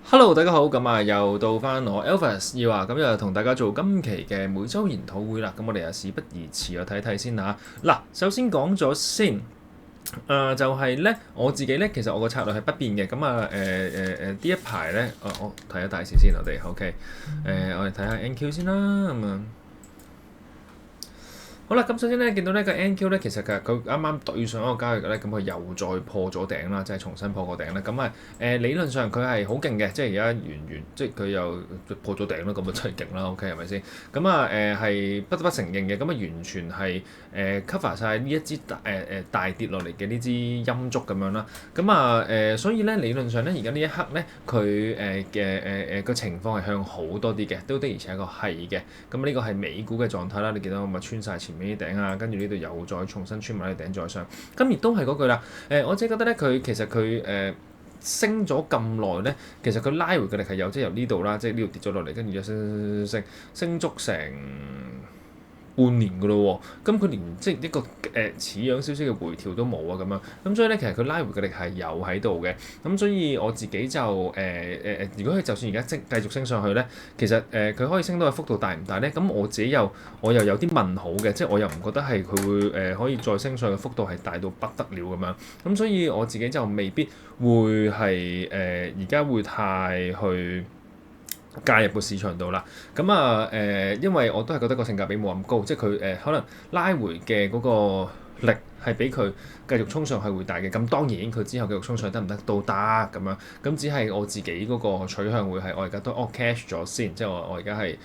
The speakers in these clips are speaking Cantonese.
Hello，大家好，咁又到翻我 Elvis 要咁又同大家做今期嘅每週研討會啦。咁我哋事不宜遲，睇睇先嚇。嗱，首先講咗先，就係咧我自己咧，其實我個策略係不變嘅。咁呢一排咧，我睇下大市先，我哋 OK，我哋睇下 NQ 先啦，好啦，咁首先咧見到呢個 NQ 咧，其實佢啱啱對上一個交易日咧，咁佢又再破咗頂啦，即係重新破個頂啦。咁理論上佢係好勁嘅，即係而家完即係佢又破咗頂啦，咁啊真係勁啦，OK 係咪先？咁係不得不承認嘅，咁完全係cover 晒呢一支大跌落嚟嘅呢支陰燭咁樣啦。咁所以咧理論上咧，而家呢一刻咧，佢個情況係向好多啲嘅，都的而且確係嘅。咁呢個係美股嘅狀態啦，你見到咪穿晒前面啲頂啊，跟住呢度又再重新穿埋啲頂再上，咁亦都係嗰句啦。我自己覺得咧，其實佢升咗咁耐咧，其實佢拉回嘅力係有，即係由呢度啦，即係呢度跌咗落嚟，跟住就升足成半年㗎咯喎，咁佢連即係一個似樣少少嘅回調都冇啊咁樣，咁所以咧其實佢拉回嘅力係有喺度嘅，咁所以我自己就如果佢就算而家繼續升上去咧，其實佢可以升到嘅幅度大唔大咧？咁我又有啲問號嘅，即係我又唔覺得係佢會可以再升上嘅幅度係大到不得了咁樣，咁所以我自己就未必會係而家會太去介入個市場度啦，咁因為我都係覺得個性價比冇咁高，即係佢可能拉回嘅嗰個力係比佢繼續衝上去會大嘅，咁當然佢之後繼續衝上去得唔得都得咁樣，咁只係我自己嗰個取向會係我而家都cash 咗先，即係我而家係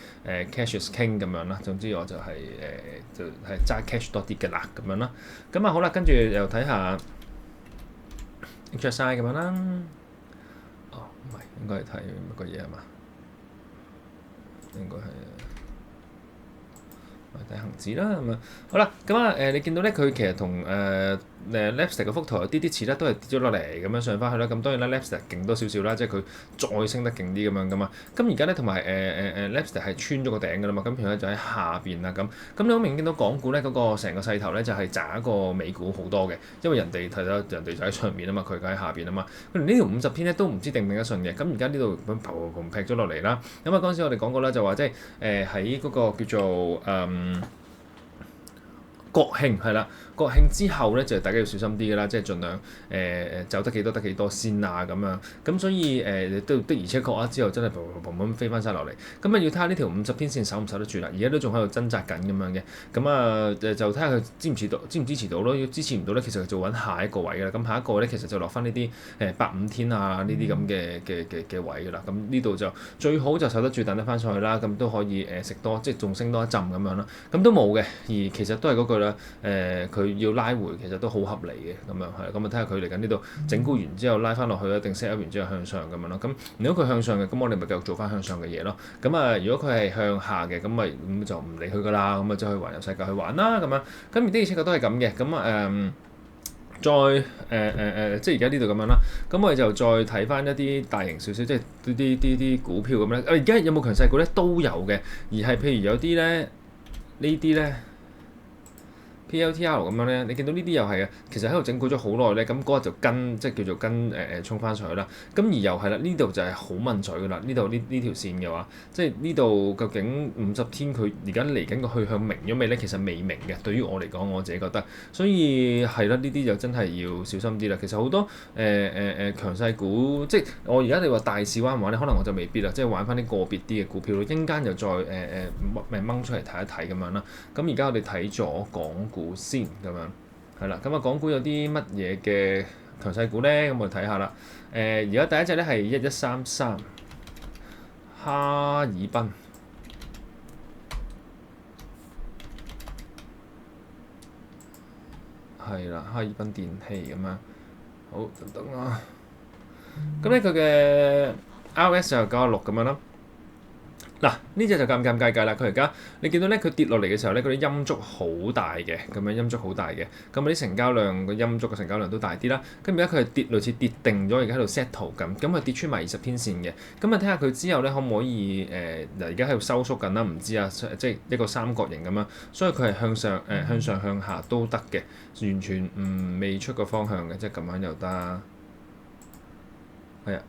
cash is king 咁樣啦，總之我就係就係揸 cash 多啲嘅啦咁樣啦，咁好啦，跟住又睇下 HSI 咁樣啦，唔係應該係睇乜個嘢係嘛？應該係睇恒指啦咁啊，好啦，咁你見到咧佢其實同Lepstic 嘅幅圖有啲似啦，都係跌咗落嚟咁樣上翻去啦。咁當然啦，Lepstic 勁多少少啦，即係佢再升得勁啲咁樣噶嘛。咁而家咧同埋Lepstic 係穿咗個頂噶啦嘛，咁佢咧就喺下邊啦咁。咁你好明顯見到港股咧嗰個成個勢頭咧就係渣過美股好多嘅，因為人哋睇到人哋就喺上面啊嘛，佢喺下邊啊嘛。佢連呢條50天咧都唔知定唔定得順嘅。咁而家呢度咁砰劈咗落嚟啦。咁嗰陣時我哋講過啦，就話即係喺嗰個叫做國慶係啦，國慶之後咧就大家要小心啲㗎啦，即係盡量走得幾多得幾多先啊咁樣，咁所以都的而且確啊，之後真係砰咁飛翻晒落嚟，咁要睇下呢條50天線守唔守得住啦，而家都仲喺度掙扎緊咁樣嘅，咁就睇下佢支唔支持到咯，如果支持唔到咧，其實就揾下一個位㗎啦，咁下一個咧其實就落翻呢啲85天啊呢啲咁嘅位㗎啦，咁呢度就最好就守得住，等得翻上去啦，咁都可以食多，即係仲升多一陣咁樣啦，咁都冇嘅，而其實都係嗰句啦，佢要拉回其實都好合理嘅咁樣係，咁睇下佢嚟緊呢度整固完之後拉翻落去一定 set up 完之後向上咁樣咯，咁如果佢向上嘅，咁我哋咪繼續做翻向上嘅嘢咯，咁如果佢係向下嘅，咁就唔理佢噶啦，咁就去環遊世界去玩啦咁樣，咁而的而且確都係咁嘅，咁即係而家呢度咁樣啦，咁我哋就再睇翻一啲大型少少，即係啲股票咁樣。而家有冇強勢股咧？都有嘅，而係譬如有啲咧，呢啲咧。PLTR 咁樣咧，你見到呢啲又係啊，其實喺度整固咗好耐咧，咁嗰日就即係叫做跟衝翻上去啦。咁而又係啦，呢度就係好問水㗎啦。呢度呢條線嘅話，即係呢度究竟50天佢而家嚟緊個去向明咗未咧？其實未明嘅。對於我嚟講，我自己覺得，所以係啦，呢啲就真係要小心啲啦。其實好多強勢股，即係我而家你話大市玩唔玩咧？可能我就未必啦，即係玩翻啲個別啲嘅股票咯。陣間又再掹出嚟睇一睇咁樣啦。咁而家我哋睇咗港股先咁樣，係啦，咁港股有啲乜嘢嘅強勢股咧？咁我哋睇下啦。而家第一隻咧係1133哈爾濱，係啦，哈爾濱電器咁樣。好，等啊。咁咧佢嘅 RS 就96咁樣啦。嗱，呢隻就尷尬啦！佢而家你見到咧，佢跌落嚟嘅時候咧，嗰啲陰燭好大嘅，咁樣陰燭好大嘅，咁啲成交量個陰燭嘅成交量都大啲啦。咁而家佢係類似跌定咗，而家喺度 settle 咁，咁佢跌穿埋20天線嘅。咁睇下佢之後咧可唔可以而家喺度收縮緊啦，唔知啊，即係一個三角形咁樣，所以佢係向上向下都得嘅，完全未出個方向嘅，即係咁樣又得，係啊。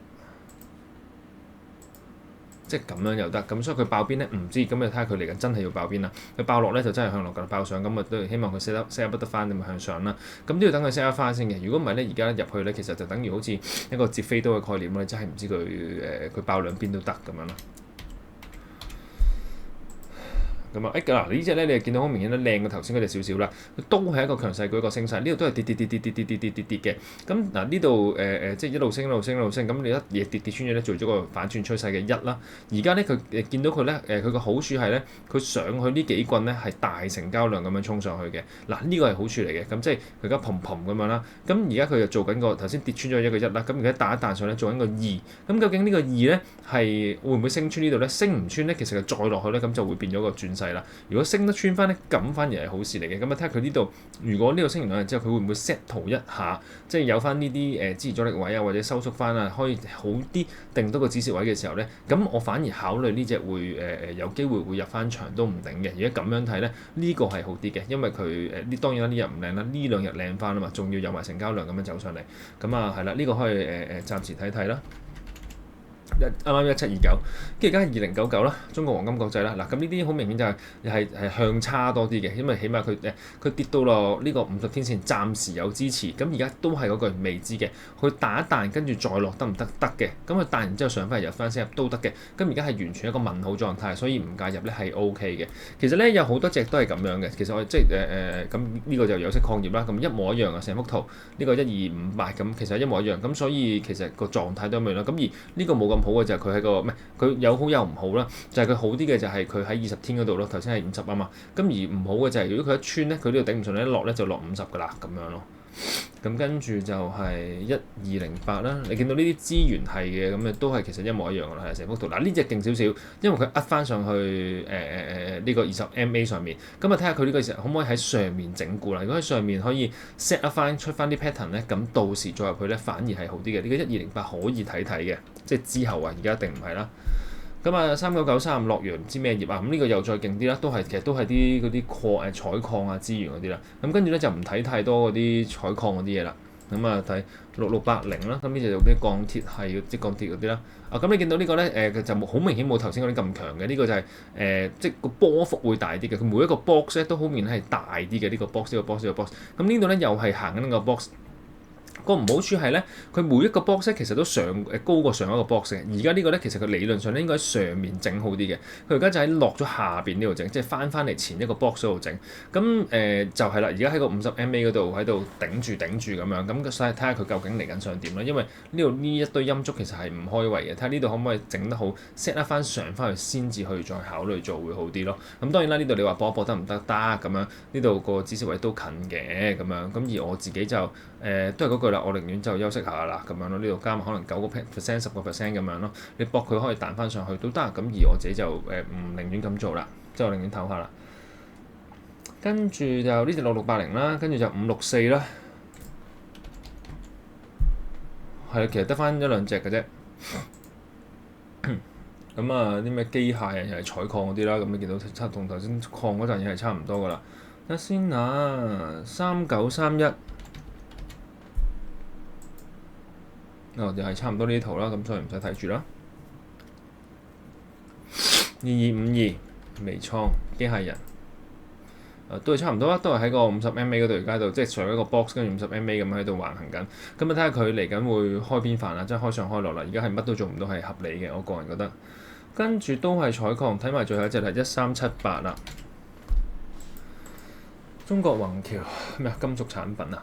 即係咁樣又得。咁所以佢爆邊咧唔知，咁你睇下佢嚟緊真係要爆邊啦。佢爆落咧就真係向落㗎，爆上咁啊都希望佢 set up 得翻，咁向上啦。咁都要等佢 set up 翻先嘅。如果唔係咧，而家入去咧其實就等於好似一個接飛刀嘅概念啦，真係唔知佢爆兩邊都得咁樣咯。咁啊，嗱呢隻咧，你就見到好明顯咧，靚過頭先嗰隻少少啦。佢都係一個強勢舉個升勢，呢度都係跌嘅。咁嗱呢度即係一路升。咁你一嘢跌穿咗咧，做咗個反轉趨勢嘅一啦。而家咧佢見到佢咧佢個好處係咧，佢上去呢幾棍咧係大成交量咁樣衝上去嘅。嗱呢個係好處嚟嘅。咁即係佢而家嘭咁樣啦。咁而家佢就做緊個頭先跌穿咗一個一啦。咁而家彈一彈上咧，做緊個二。咁究竟呢個二咧係會唔會升穿呢度咧？升唔穿咧，其實佢再落去咧，咁就會變咗個轉勢啦。如果升得穿翻咧，咁反而係好事嚟嘅。咁啊睇下佢呢度，如果呢度升完兩日之後，佢會唔會 set 圖一下，即係有翻呢啲支持阻力位啊，或者收縮翻啊，可以好啲定到個止蝕位嘅時候咧，咁我反而考慮呢隻會有機會會入翻場都唔定嘅。如果咁樣睇咧，呢個係好啲嘅，因為佢當然啦，呢日唔靚啦，呢兩日靚翻啊嘛，仲要有埋成交量咁樣走上嚟。咁啊係啦，呢個可以暫時睇睇啦。啱啱1729，跟住而家係2099啦，中國黃金國際啦。嗱咁呢啲好明顯就係向差多啲嘅，因為起碼佢跌到落呢個50天線，暫時有支持。咁而家都係嗰句未知嘅，佢彈一彈跟住再落得唔得？得嘅。咁佢彈完之後上翻嚟入翻先入都得嘅。咁而家係完全一個問號狀態，所以唔介入咧係 OK 嘅。其實咧有好多隻都係咁樣嘅。其實我即係咁呢個就有色礦業啦，咁一模一樣啊，成幅圖呢個1258咁，其實一模一樣。咁所以其實個狀態都一樣啦。咁而呢個冇咁好嘅就係佢喺個佢有好有唔好啦，就係佢好啲嘅就係佢喺20天嗰度咯，頭先係50啊嘛，咁而唔好嘅就係如果佢一穿咧，佢呢度頂唔順咧，一落咧就落50㗎啦咁樣咯。咁跟住就係1208啦，你見到呢啲資源係嘅，咁都係其實一模一樣㗎啦，係成幅圖。嗱呢隻勁少少，因為佢呃翻上去呢個20 MA 上面，咁啊睇下佢呢個時候可唔可以喺上面整固啦？如果喺上面可以 set up 翻出翻啲 pattern 咧，咁到時再入去咧反而係好啲嘅。呢個1208可以睇睇嘅，即係之後啊，而家一定唔係啦。咁啊3993洛陽唔知咩業啊，咁呢個又再勁啲啦，其實都係啲嗰啲採礦啊資源嗰啲啦。咁跟住咧就唔睇太多嗰啲採礦嗰啲嘢啦。咁啊睇6680啦，咁呢就用啲鋼鐵係即鋼鐵嗰啲啦。咁你見到呢個咧就好明顯冇頭先嗰啲咁強嘅，呢個就係即個波幅會大啲嘅。佢每一個 box 咧都好明顯係大啲嘅，呢個 box 呢個 box 呢個 box。咁呢度咧又係行緊呢個 box。個唔好處係咧，佢每一個 box 其實都高過上一個 box 嘅。而家呢個咧，其實佢理論上咧應該喺上面整好啲嘅。佢而家就喺落咗下邊呢度整，即係翻嚟前一個 box 嗰度整。咁就係啦，而家喺個50 MA 嗰度喺度頂住咁樣。咁所以睇下佢究竟嚟緊想點啦。因為呢度呢一堆陰燭其實係唔開胃嘅。睇下呢度可唔可以整得好 set 得翻上翻去先至去再考慮做會好啲咯。咁當然啦，呢度你話搏一搏得唔得？得咁樣。呢度個止蝕位都近嘅咁樣。咁而我自己就都係嗰句啦，我寧願就休息下啦咁樣咯。呢度加埋可能9% 10% 咁樣咯。你搏佢可以彈翻上去都得。咁而我自己就唔寧願咁做啦，即係我寧願唞下啦。跟住就呢隻6680啦，跟住就564啦。係啊，其實得翻一兩隻嘅啫。咁啊，啲咩機械啊，又係採礦嗰啲啦。咁你見到同頭先礦嗰陣嘢係差唔多噶啦。睇先啊，3931。又係差唔多呢啲圖啦，咁所以唔使睇住啦。2252微創機械人，都係差唔多啦，都係喺個50 MA 嗰度而家度，即係上一個 box 跟住50 MA 咁喺度橫行緊。咁啊睇下佢嚟緊會開邊範啦，即係開上開落啦。而家係乜都做唔到係合理嘅，我個人覺得。跟住都係採礦，睇埋最後一隻係1378啦。中國宏橋咩金屬產品啊？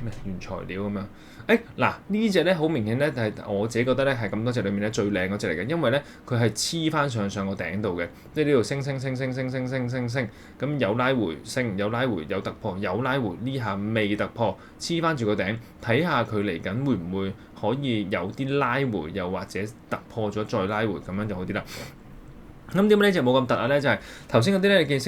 咩原材料咁樣？嗱呢隻咧好明顯咧，係我自己覺得咧係咁多隻裏面咧最靚嗰隻嚟嘅，因為咧佢係黐翻上個頂度嘅，即係呢度升，咁有拉回升，有拉回有突破，有拉回呢下未突破，黐翻住個頂，睇下佢嚟緊會唔會可以有啲拉回，又或者突破咗再拉回咁樣就好啲啦。咁點解呢隻冇咁突啊？咧就係頭先嗰啲咧，你見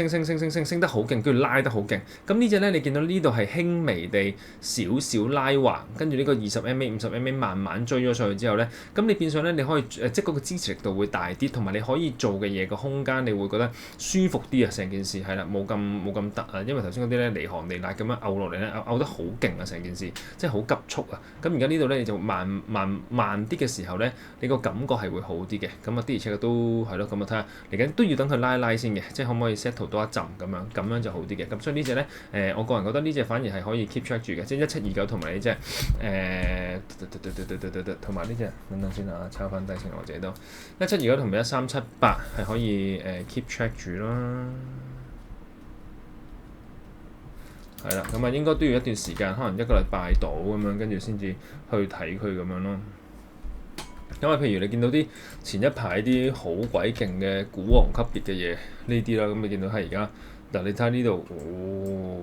升得好勁，跟住拉得好勁。咁呢隻咧，你見到呢度係輕微地少少拉橫，跟住呢個20 MA、50 MA 慢慢追咗上去之後咧，咁你變相咧你可以即係嗰個支持力度會大啲，同埋你可以做嘅嘢個空間，你會覺得舒服啲啊！成件事係啦，冇咁突啊，因為頭先嗰啲咧離寒離辣咁樣嘔落嚟咧，嘔得好勁啊！成件事即係好急促啊！咁而家呢度咧你就慢啲嘅時候咧，你個感覺係會好啲嘅。咁啊，的而且確都係咯，咁啊睇下。嚟緊都要等佢拉拉先嘅，即係可唔可以 settle 多一陣咁樣就好啲嘅。咁所以呢隻咧，我個人覺得呢隻反而係可以 keep track 住嘅，即係1729同埋呢隻同埋呢隻等先啊，抄翻低先我自己都1729同埋1378係可以keep track 住啦。係啦，咁啊應該都要一段時間，可能一個禮拜到咁樣，跟住先至去睇佢咁樣咯。因為譬如你見到啲前一排啲好鬼勁嘅股王級別嘅嘢呢啲啦，咁你見到係而家嗱，你睇下呢度，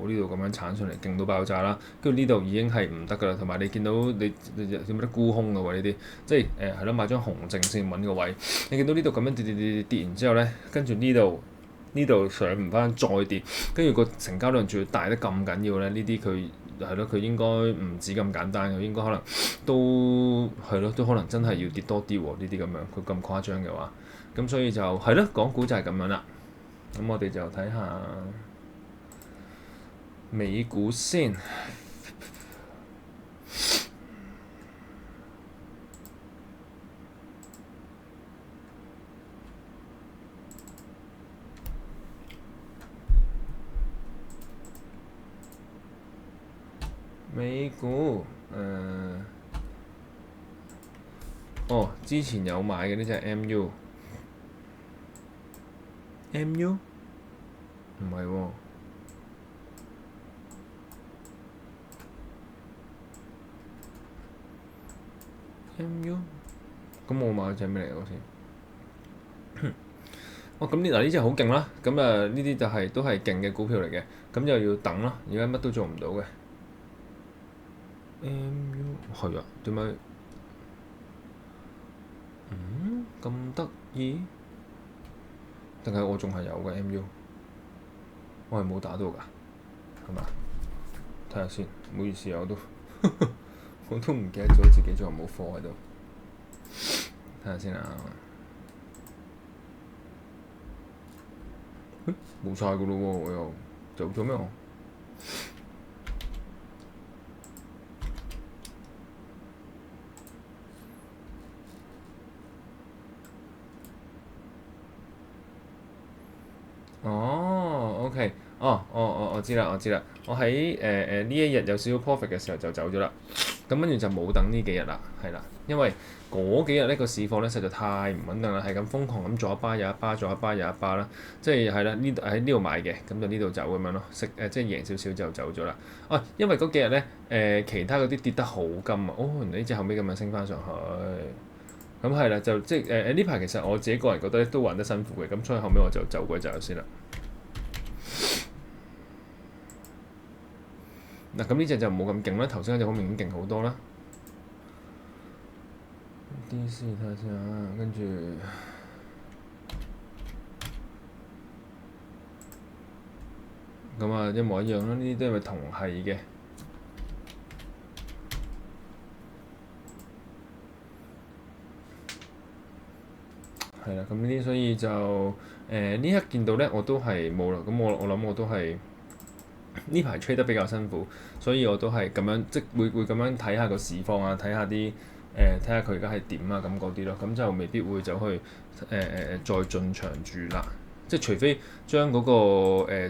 呢度咁樣鏟上嚟勁到爆炸啦，跟住呢度已經係唔得㗎啦，同埋你見到你有冇得沽空㗎喎呢啲，即係係咯買張紅證先揾個位，你見到呢度咁樣跌完之後咧，跟住呢度上唔翻再跌，跟住個成交量仲要大得咁緊要咧，呢啲佢。係咯，佢應該唔止咁簡單嘅，應該可能都係咯，都可能真係要跌多啲喎。呢啲咁樣，佢咁誇張嘅話，咁所以就係咯，港股就係咁樣啦。咁我哋就睇下美股先。美股之前有買嘅呢隻 MU 唔係喎，MU 咁我買咗隻咩嚟嘅先？咁呢隻好勁啦，咁呢啲就都係勁嘅股票嚟嘅，咁又要等啦，而家乜都做唔到嘅。MU 係啊，點解？咁得意？定係我仲係有嘅 MU？我係冇打到㗎，係嘛？睇下先，唔好意思啊，我都唔記得咗自己仲有冇貨喺度。睇下先啊，冇晒㗎咯喎，我又走咗咩？OK，我知啦，我喺呢一日有少少 profit 嘅時候就走咗啦，咁跟住就冇等呢幾日啦，係啦，因為嗰幾日呢個市況呢實在太唔穩定啦，係咁瘋狂咁左一巴有一巴，左一巴有一巴啦，即係係啦，喺呢度買嘅，咁就呢度走咁樣咯，即係贏少少就走咗啦。因為嗰幾日呢，其他嗰啲跌得好金啊，原來呢隻後尾咁樣升翻上去，咁係啦，就即係呢排其實我自己個人覺得都玩得辛苦嘅，咁所以後尾我就走鬼走先啦。嗱，咁呢隻就冇咁勁啦，頭先嗰隻好明顯勁好多啦。DC 睇下先啊，跟住咁啊一模一樣啦，呢啲都係咪同係嘅？係啦，咁呢啲所以就呢刻見到咧，我都係冇啦。咁我諗我都係。呢排吹得比較辛苦，所以我都係咁樣，即會咁樣睇下個市況啊，睇下佢而家係點啊咁嗰啲咯，咁就未必會走去再進場住啦，即係除非將嗰個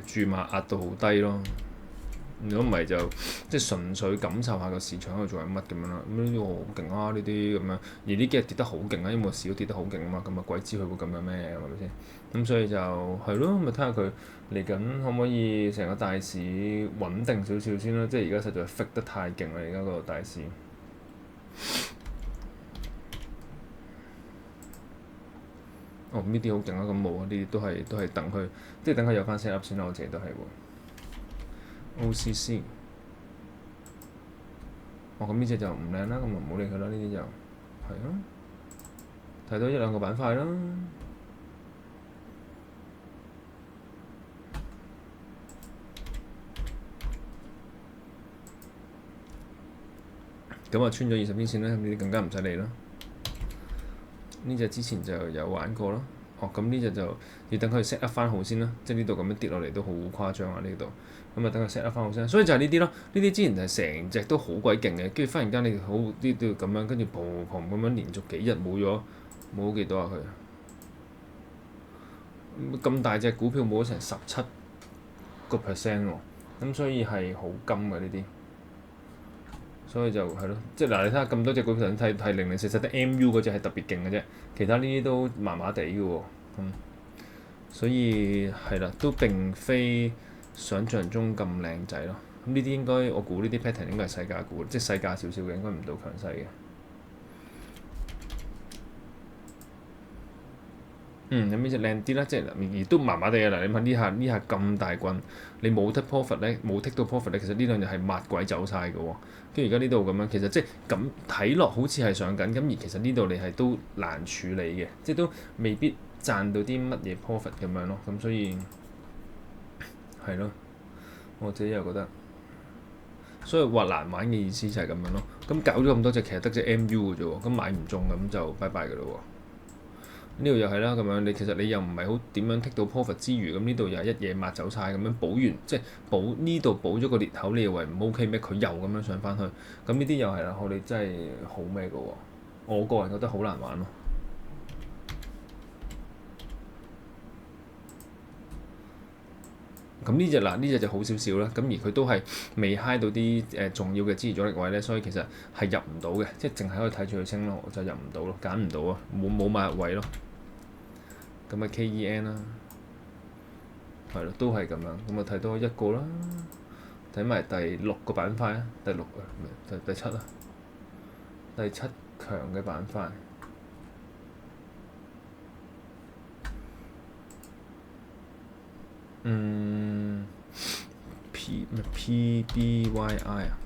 注碼壓到好低咯。如果唔係就即係純粹感受下個市場喺度做緊乜咁樣啦。咁呢啲好勁啊，呢啲咁樣，而呢幾日跌得好勁啊，因為個市都跌得好勁啊嘛，咁啊鬼知佢會咁樣咩係咪先？咁所以就係咯，咪睇下佢嚟緊可唔可以成個大市穩定少少先啦。即係而家實在 fit 得太勁啦，而家個大市。呢啲好勁啊！咁冇啊，呢啲都係等佢，即係等佢有翻 set up 先啦。我自己都係喎。OCC，咁呢隻就唔靚啦，咁就唔好理佢啦。呢啲就係咯，睇到一兩個板塊啦。咁啊穿咗20天線咧，呢啲更加唔使理啦。呢隻之前就有玩過啦。咁呢隻就要等佢 set up 翻好先啦，即係呢度咁樣跌落嚟都好誇張啊！呢度咁啊，等佢 set up 翻好先。所以就係呢啲咯，呢啲之前就係成隻都好鬼勁嘅，跟住忽然間你好啲都要咁樣，跟住砰砰咁樣連續幾日冇幾多啊佢，咁大隻股票冇咗成17%喎，咁所以係好金嘅呢啲。所以就係咯，即係嗱，你睇下咁多隻股票，睇0044得 MU 嗰隻係特別勁嘅啫，其他呢啲都麻麻地嘅喎，所以係啦，都並非想像中咁靚仔咯。咁呢啲應該我估呢啲 pattern 應該係細價股，即係細價少少嘅，應該唔到強勢嘅。咁呢隻靚啲啦，即係而都麻麻地嘅嗱。你睇呢下咁大棍，你冇得 profit 咧，冇 take 到 profit 咧，其實呢兩日係抹鬼走晒嘅喎。跟住而家呢度咁樣，其實即係咁睇落好似係上緊，咁而其實呢度你係都難處理嘅，即係都未必賺到啲乜嘢 profit 咁樣咯。咁所以係咯，我自己又覺得，所以話難玩嘅意思就係咁樣咯。咁搞咗咁多隻，其實得隻 MU 嘅啫喎，咁買唔中咁就拜拜㗎咯喎。呢度又係啦，咁樣其實你又唔係好點樣 take 到 profit 之餘，咁呢度又係一嘢抹走晒，咁樣補完，即係呢度補咗個裂口，你以為唔 OK 咩？佢又咁樣上翻去，咁呢啲又係啦，我哋真係好咩嘅喎？我個人覺得好難玩咯。咁呢隻就好少少啦，咁而佢都係未 high 到啲重要嘅支持阻力位咧，所以其實係入唔到嘅，即係淨係可以睇住佢升咯，我就入唔到咯，揀唔到啊，冇買入位咯。咁啊 KEN 啦，係咯，都係咁樣。咁啊睇多一個啦，睇埋第6個板塊啊，第6啊，第7啊，第7強嘅板塊。PBYI 啊，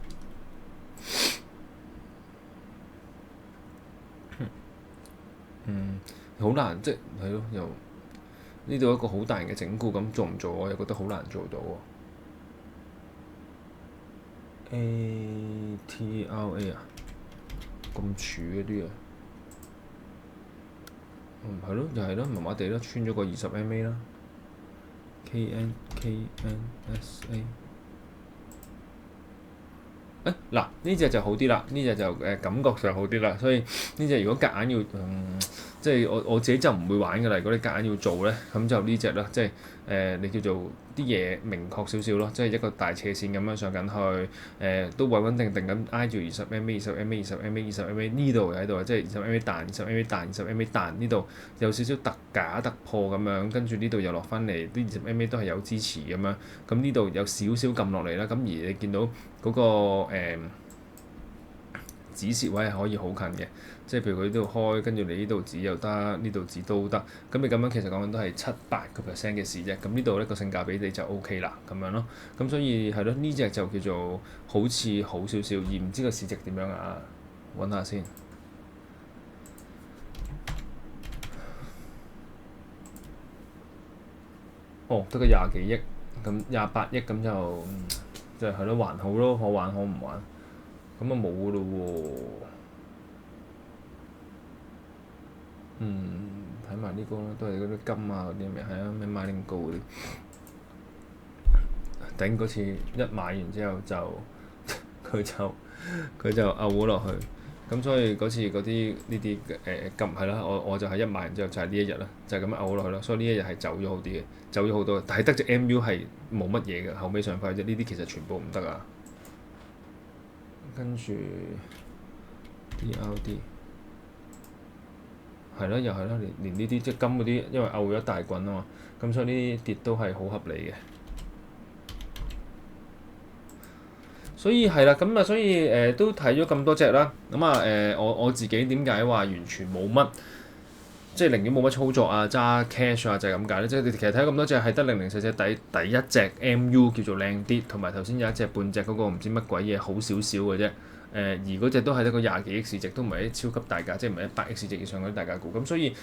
好難，即係咯，又呢度一個好大型嘅整固，咁做唔做我又覺得好難做到喎。ATRA 啊，咁柱嗰啲啊，係咯，又係咯，麻麻地咯，穿咗個20 MA 啦。KNSA。嗱呢隻就好啲啦，呢隻就感覺上好啲啦，所以呢隻如果夾硬要即係我自己就唔會玩㗎啦。如果你夾硬要做咧，咁就呢隻啦，即係你叫做啲嘢明確少少咯，即係一個大斜線咁樣上緊去，都穩穩定定咁挨住20 MA、20 MA、20 MA、20 MA 呢度喺度啊，即係20 MA 彈、20 MA 彈、20 MA 彈呢度有少少突假突破咁樣，跟住呢度又落翻嚟，啲20 MA 都係有支持咁樣，咁呢度有少少撳落嚟啦，咁而你見到嗰個止蝕位係可以好近嘅，即係譬如佢呢度開，跟住你呢度止又得，呢度止都得，咁你咁樣其實講緊都係7-8% 嘅事啫，咁呢度呢個性價比你就 OK 啦，咁樣咯，咁所以係咯，呢隻就叫做好似好少少，而唔知個市值點樣啊？揾下先。得個20幾億，咁28億咁就係咯，還好咯，可玩可唔玩，咁啊冇㗎咯喎。睇埋呢個啦，都係嗰啲金啊嗰啲咩，係啊咩買定高嗰啲。頂嗰次一買完之後就佢就嘔咗落去，咁所以嗰次嗰啲呢啲金係啦，我就係一買完之後就係呢一日啦，就係咁樣嘔落去咯，所以呢一日係走咗好啲嘅，走咗好多，但係得隻 MU 係冇乜嘢嘅，後尾上翻去啫，呢啲其實全部唔得啊。跟住 DRD 係咯，又係咯，連呢啲即係金嗰啲，因為嘔咗一大棍啊嘛，咁所以呢啲跌都係好合理嘅。所以係啦，咁啊，所以都睇咗咁多隻啦，咁啊我自己點解話完全冇乜，即係寧願冇乜操作啊，揸 cash 啊，就係咁解咧。即係你其實睇咁多隻係得0044第一隻 MU 叫做靚啲，同埋頭先有一隻半隻嗰個唔知乜鬼嘢好少少嘅啫。而嗰隻都係得個20幾億市值，都唔係啲超級大價，即係唔係100億市值以上嗰啲大價股。咁所以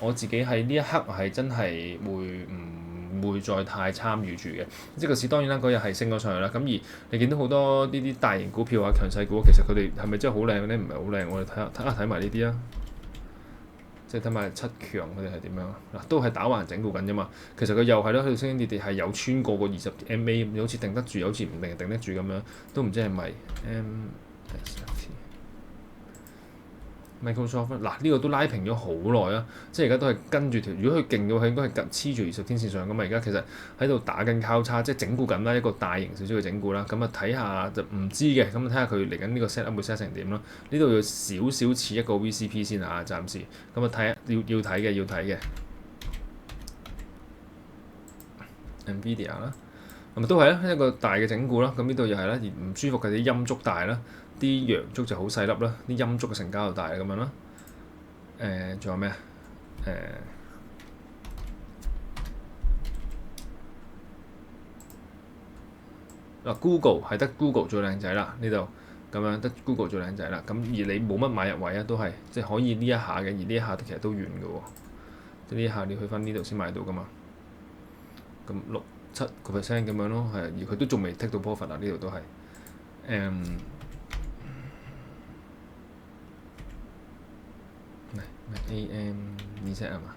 我自己喺呢一刻係真係會唔唔會再太參與住嘅。即係個市當然啦，嗰日係升咗上去啦。咁而你見到好多呢啲大型股票啊、強勢股，其實佢哋係咪真係好靚咧？唔係好靚，我哋睇埋呢啲啊。即係睇埋七強佢哋係點樣嗱，都係打橫整固緊啫嘛。其實佢又係咯，喺度升升跌跌係有穿過個20 MA，好似定得住，好似唔定得住咁樣，都唔知係咪 Microsoft 嗱呢個都拉平咗好耐啊，即係而家都係跟住條，如果佢勁嘅話，佢應該係黐住20天線上㗎嘛。而家其實喺度打緊交叉，即係整固緊啦，一個大型少少嘅整固啦。咁啊睇下就唔知嘅，咁啊睇下佢嚟緊呢個 set up 會 set 成點咯。呢度要少少似一個 VCP 先啊，暫時咁啊睇要睇嘅。Nvidia 啦，咁都係啦，一個大嘅整固啦。咁呢度又係啦，而唔舒服嘅啲陰燭大啦。啲陽燭就好細粒啦，啲陰燭嘅成交就大咁樣啦。仲有咩啊？Google 係得 Google 最靚仔啦，呢度咁樣得 Google 最靚仔啦。咁而你冇乜買入位啊，都係即係可以呢一下嘅，而呢一下其實都遠嘅喎。即係呢一下你去翻呢度先買到噶嘛。咁6-7% 咁樣咯，係而佢都仲未 take 到 profit 啊，呢度都係AM2Z 係嘛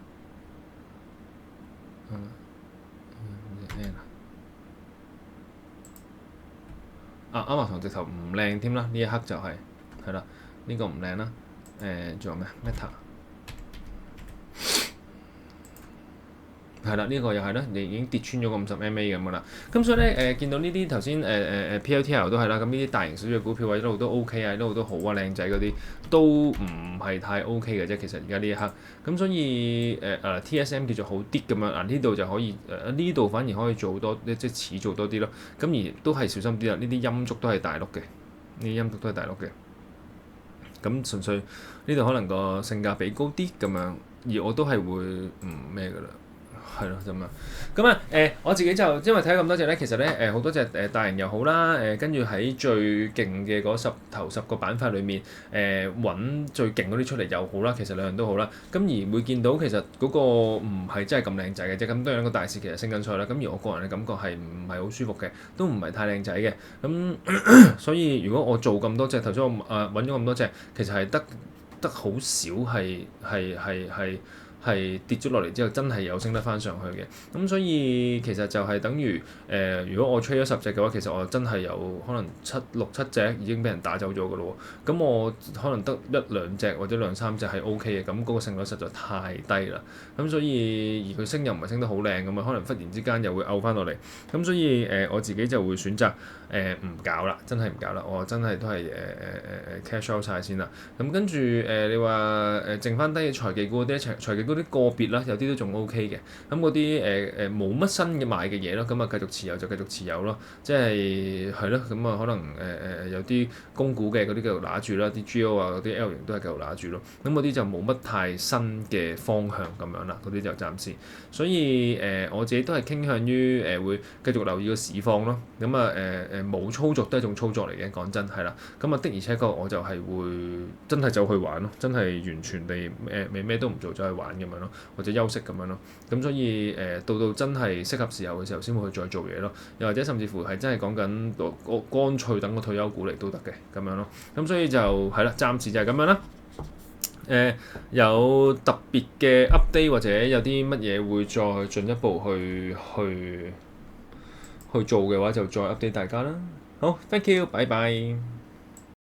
？Amazon 直頭唔靚添啦，呢一刻就係啦，呢個唔靚啦。仲有咩 Meta 係啦，呢個又係啦，你已經跌穿咗個50 MA 咁噶啦。咁所以咧見到呢啲頭先PLTR 都係啦，咁呢啲大型小嘅股票位一路都 OK 啊，一路都好啊，靚仔嗰啲都唔係太 OK 嘅啫。其實而家呢一刻，咁所以TSM 叫做好啲咁樣，呢度就可以呢度反而可以做多即係似做多啲咯。咁而都係小心啲啦，呢啲陰燭都係大陸嘅，呢啲陰燭都係大陸嘅。咁純粹呢度可能個性價比高啲咁樣，而我都係會唔咩噶啦。係咯，咁樣咁啊我自己就因為睇咁多隻咧，其實咧好多隻大型又好啦，跟住喺最勁嘅嗰頭十個板塊裏面揾最勁嗰啲出嚟又好啦，其實兩樣都好啦。咁而會見到其實嗰個唔係真係咁靚仔嘅啫。咁當然個大市其實升緊上去啦。咁而我個人嘅感覺係唔係好舒服嘅，都唔係太靚仔嘅。咁所以如果我做咁多隻，頭先我揾咗咁多隻，其實係得好少係跌咗落嚟之後，真係有升得翻上去嘅。咁所以其實就係等於如果我吹咗10隻嘅話，其實我真係有可能6、7隻已經俾人打走咗嘅咯喎。咁我可能得1、2隻或者2、3隻係 OK 嘅，咁嗰個勝率實在太低啦。咁所以而佢升又唔係升得好靚咁啊，可能忽然之間又會嘔翻落嚟。咁所以我自己就會選擇唔搞啦，真係唔搞啦。我真係都係cash out 曬先啦。咁跟住你話剩翻低嘅財技股嗰啲，財技股啲個別啦，有啲都仲 OK 嘅。咁嗰啲冇乜新嘅買嘅嘢咯，咁啊繼續持有就繼續持有咯。即係咯，咁啊可能有啲供股嘅嗰啲繼續拿住啦，啲 GO 啊嗰啲 L 型都係繼續拿住咯。咁嗰啲就冇乜太新嘅方向咁樣啦，嗰啲就暫時。所以我自己都係傾向於會繼續留意個市況咯。咁啊冇操作都係一種操作嚟嘅，講真係啦。咁啊的而且確我就係會真係走去玩咯，真係完全地咩都唔做走去玩咁樣咯，或者休息咁樣咯。咁所以到真係適合時候嘅時候先會去再做嘢咯。又或者甚至乎係真係講緊乾脆等個退休股嚟都得嘅咁樣咯。咁所以就係啦，暫時就係咁樣啦。有特別嘅 update 或者有啲乜嘢會再進一步去做嘅話，就再 update 大家啦。好，thank you，拜拜。